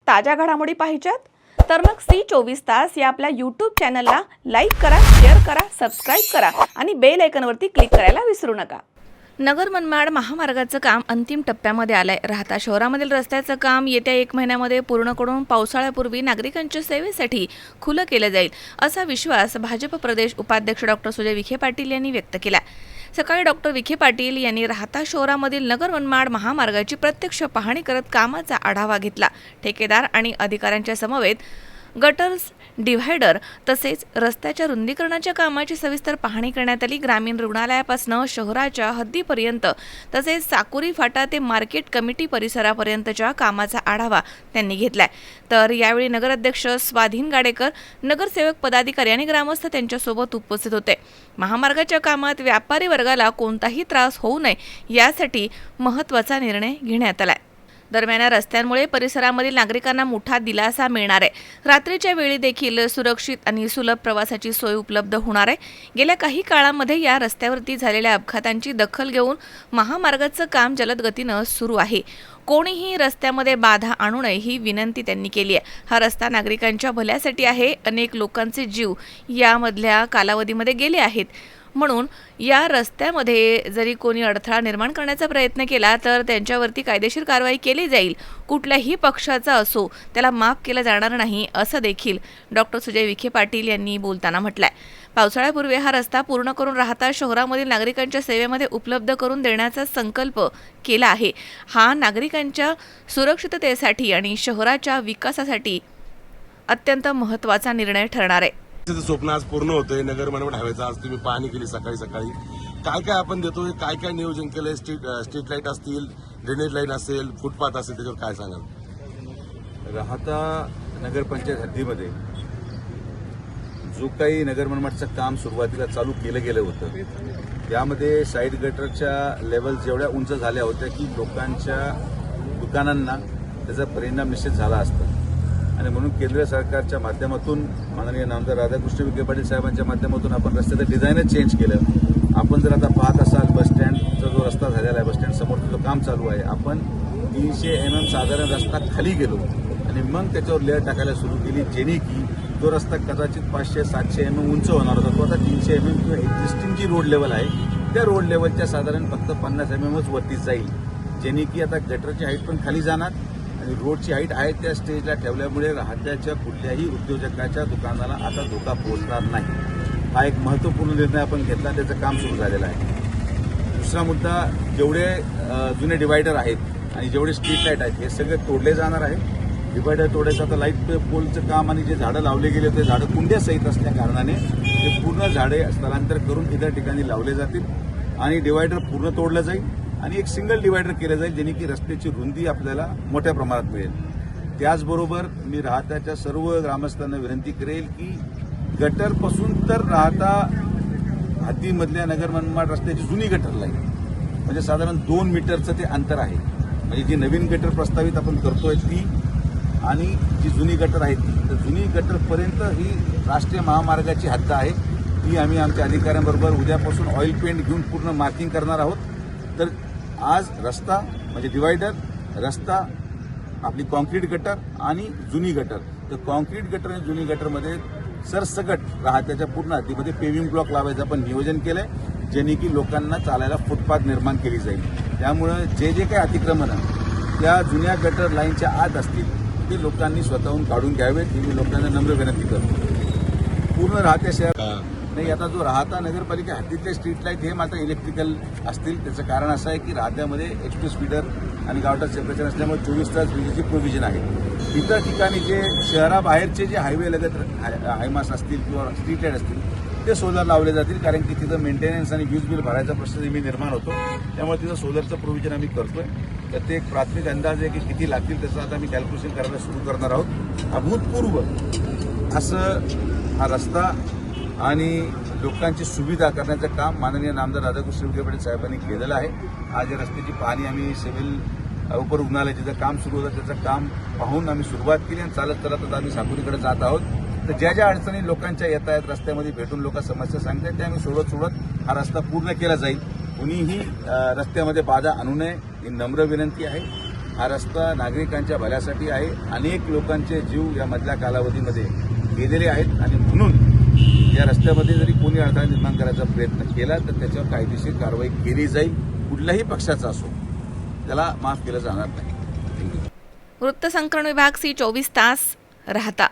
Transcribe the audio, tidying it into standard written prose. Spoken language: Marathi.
ताज्या घडामोडी पाहिजेत तर मग C24 तास या आपल्या YouTube चॅनलला लाईक करा, शेअर करा, सबस्क्राइब करा आणि बेल आयकॉनवरती क्लिक करायला विसरू नका। नगर मनमाड महामार्गाचं काम अंतिम टप्प्यामध्ये आलंय। राहता शहरामधील रस्त्याचं काम येत्या 1 महिन्यामध्ये पूर्ण करून पावसाळ्यापूर्वी नागरिकांच्या सेवेसाठी खुलं केलं जाईल असा विश्वास भाजप प्रदेश उपाध्यक्ष डॉक्टर सुजय विखे पाटील यांनी व्यक्त केला। सकाळी डॉक्टर विखे पाटील यांनी राहता शहरामधील नगर मनमाड महामार्गाची प्रत्यक्ष पाहणी करत कामाचा आढावा घेतला। ठेकेदार आणि अधिकाऱ्यांच्या समवेत गटर्स, डिव्हायडर तसेच रस्त्याच्या रुंदीकरणाच्या कामाची सविस्तर पाहणी करण्यात आली। ग्रामीण रुग्णालयापासून शहराच्या हद्दीपर्यंत तसेच साकुरी फाटा ते मार्केट कमिटी परिसरापर्यंतच्या कामाचा आढावा त्यांनी घेतलाय। तर यावेळी नगराध्यक्ष स्वाधीन गाडेकर, नगरसेवक, पदाधिकारी आणि ग्रामस्थ त्यांच्यासोबत उपस्थित होते। महामार्गाच्या कामात व्यापारी वर्गाला कोणताही त्रास होऊ नये यासाठी महत्त्वाचा निर्णय घेण्यात आलाय। दरम्यान रस्त्यांमुळे परिसरामधील नागरिकांना मोठा दिलासा मिळणार आहे। रात्रीच्या वेळी देखील सुरक्षित आणि सुलभ प्रवासाची सोय उपलब्ध होणार आहे। गेल्या काही काळामध्ये या रस्त्यावरती झालेल्या अपघातांची दखल घेऊन महामार्गाचं काम जलद गतीनं सुरू आहे। कोणीही रस्त्यामध्ये बाधा आणू नये ही विनंती त्यांनी केली आहे। हा रस्ता नागरिकांच्या भल्यासाठी आहे। अनेक लोकांचे जीव यामधल्या कालावधीमध्ये गेले आहेत, म्हणून या रस्त्यामध्ये जरी कोणी अडथळा निर्माण करण्याचा प्रयत्न केला तर त्यांच्यावरती कायदेशीर कारवाई केली जाईल। कुठल्याही पक्षाचा असो त्याला माफ केलं जाणार नाही असं देखील डॉक्टर सुजय विखे पाटील यांनी बोलताना म्हटलंय। पावसाळ्यापूर्वी हा रस्ता पूर्ण करून राहता शहरामधील नागरिकांच्या सेवेमध्ये उपलब्ध करून देण्याचा संकल्प केला आहे। हा नागरिकांच्या सुरक्षिततेसाठी आणि शहराच्या विकासासाठी अत्यंत महत्त्वाचा निर्णय ठरणार आहे। स्वप्न आज पूर्ण होतंय। नगर मनमाड हायवेचा आज तुम्ही पाहणी केली सकाळी काय काय आपण देतोय, काय काय नियोजन केलंय? स्ट्रीट लाईट असतील, ड्रेनेज लाईन असेल, फुटपाथ असेल, त्याच्यावर काय सांगाल? राहता नगरपंचायत हद्दीमध्ये जो काही नगर मनमाडचं काम सुरुवातीला चालू केलं गेलं होतं त्यामध्ये साईड गटरच्या लेवल जेवढ्या उंच झाल्या होत्या की लोकांच्या दुकानांना त्याचा परिणाम निश्चित झाला असता आणि म्हणून केंद्र सरकारच्या माध्यमातून माननीय नामदार राधाकृष्ण विखे पाटील साहेबांच्या माध्यमातून आपण रस्त्याचं डिझाईनच चेंज केलं। आपण जर आता पाहत असाल बसस्टँडचा जो रस्ता झालेला आहे, बसस्टँड समोरचं जो काम चालू आहे, आपण 300 mm साधारण रस्ता खाली गेलो आणि मग त्याच्यावर लेअर टाकायला सुरू केली, जेणे की जो रस्ता कदाचित 500-700 mm उंच होणार होता तो आता 300 mm किंवा एक्झिस्टिंग जी रोड लेवल आहे त्या रोड लेवलच्या साधारण फक्त 50 mmच वरती जाईल, जेणे की आता गटरची हाईट पण खाली जाणार आणि रोडची हाईट आहे त्या स्टेजला ठेवल्यामुळे राहत्याच्या कुठल्याही उद्योजकाच्या दुकानाला आता धोका पोहोचणार नाही। हा एक महत्त्वपूर्ण निर्णय आपण घेतला, त्याचं काम सुरू झालेलं आहे। दुसरा मुद्दा, जेवढे जुने डिवायडर आहेत आणि जेवढे स्ट्रीट लाईट आहेत हे सगळे तोडले जाणार आहे। डिवायडर तोडायचं आता लाईट पोलचं काम आणि जे झाडं लावले गेले ते झाडं कुंड्यासहित असल्या कारणाने ते पूर्ण झाडे स्थलांतर करून इतर ठिकाणी लावले जातील आणि डिवायडर पूर्ण तोडलं जाईल आणि एक सिंगल डिवायडर केलं जाईल, जेणे की रस्त्याची रुंदी आपल्याला मोठ्या प्रमाणात मिळेल। त्याचबरोबर मी राहत्याच्या सर्व ग्रामस्थांना विनंती करेल की गटरपासून तर राहता हद्दीमधल्या नगर मनमाड रस्त्याची जुनी गटर लाईन म्हणजे साधारण 2 मीटरचं ते अंतर आहे, म्हणजे जी नवीन गटर प्रस्तावित आपण करतोय ती आणि जी जुनी गटर आहे ती, तर जुनी गटरपर्यंत ही राष्ट्रीय महामार्गाची हद्द आहे। ती आम्ही आमच्या अधिकाऱ्यांबरोबर उद्यापासून ऑइल पेंट घेऊन पूर्ण मार्किंग करणार आहोत। तर आज रस्ता म्हणजे डिवायडर, रस्ता, आपली कॉन्क्रीट गटर आणि जुनी गटर, तर कॉन्क्रीट गटर आणि जुनी गटरमध्ये सरसकट राहत्याच्या पूर्ण हद्दीमध्ये पेव्हिंग ब्लॉक लावायचं आपण नियोजन केलंय, जेणे की लोकांना चालायला फुटपाथ निर्माण केली जाईल। त्यामुळं जे काही अतिक्रमणं त्या जुन्या गटर लाईनच्या आत असतील ते लोकांनी स्वतःहून काढून घ्यावेत ही मी लोकांना नम्र विनंती करतो। पूर्ण राहत्या शहर नाही, आता जो राहता नगरपालिका हद्दीतले स्ट्रीट लाईट हे मात्र इलेक्ट्रिकल असतील। त्याचं कारण असं आहे की राहत्यामध्ये एक्सप्रेस फीडर आणि गावठाण सेपरेशन असल्यामुळे 24 तास विजेची प्रोव्हिजन आहे। इतर ठिकाणी जे शहराबाहेरचे जे हायवे लगत हायमास असतील किंवा स्ट्रीट लाईट असतील ते सोलर लावले जातील, कारण की तिथं मेंटेनन्स आणि वीज बिल भरायचा प्रश्न नेहमी निर्माण होतो, त्यामुळे तिथं सोलरचं प्रोव्हिजन आम्ही करतोय। तर ते एक प्राथमिक अंदाज आहे की किती लागतील त्याचं आता आम्ही कॅल्क्युलेशन करायला सुरू करणार आहोत। अभूतपूर्व असं हा रस्ता आणि लोकांची सुविधा करण्याचं काम माननीय नामदार राधाकृष्ण विखे पाटील साहेबांनी केलेलं आहे। आज या रस्त्याची पाहणी आम्ही सिव्हिल उपरुग्णालयाचं जे काम सुरू होतं त्याचं काम पाहून आम्ही सुरुवात केली आणि चालत आता आम्ही साकुरीकडे जात आहोत। तर ज्या ज्या अडचणी लोकांच्या येत आहेत रस्त्यामध्ये भेटून लोक समस्या सांगतात त्या आम्ही सोडत हा रस्ता पूर्ण केला जाईल। कुणीही रस्त्यामध्ये बाधा आणू नये ही नम्र विनंती आहे। हा रस्ता नागरिकांच्या भल्यासाठी आहे. अनेक लोकांचे जीव या मधल्या कालावधीमध्ये गेलेले आहेत आणि म्हणून या रस्त्यामध्ये जरी कोणी अडथळा निर्माण करायचा प्रयत्न केला तर त्याच्यावर कायदेशीर कारवाई केली जाईल. कुठल्याही पक्षाचा असो त्याला माफ केलं जाणार नाही. वृत्तसंकलन विभाग सी 24 तास राहता.